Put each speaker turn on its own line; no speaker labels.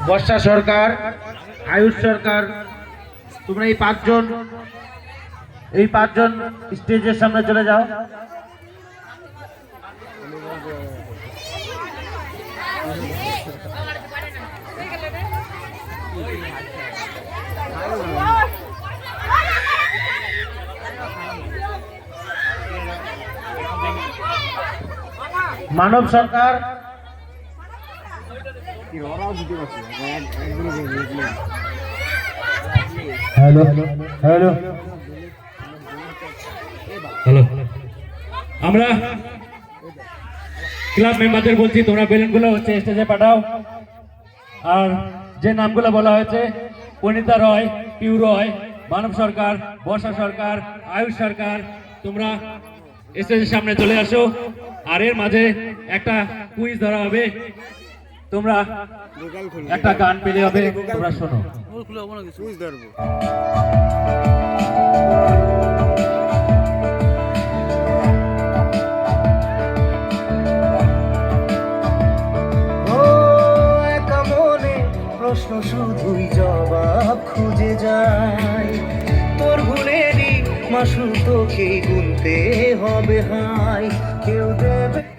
বর্ষা সরকার, আয়ুষ সরকার, তোমরা এই পাঁচজন স্টেজের সামনে চলে যাও। মানব সরকার, হ্যালো হ্যালো
হ্যালো, আমরা ক্লাব মেম্বারদের বলছি তোমরা বেলুনগুলো হচ্ছে স্টেজে পাঠাও। আর যে নামগুলো বলা হয়েছে, পরিণীতা রয়, পিউ রয়, মানব সরকার, বর্ষা সরকার, আয়ুষ সরকার, তোমরা স্টেজের সামনে চলে আসো। আর এর মাঝে একটা কুইজ ধরা হবে, তোমরা একটা গান পেলে হবে, তোমরা শোনো।
প্রশ্ন শুধুই জবাব খুঁজে যায়, তোর ভুলেরই মাসুল তোকেই গুনতে হবে, হাই কেউ দেবে।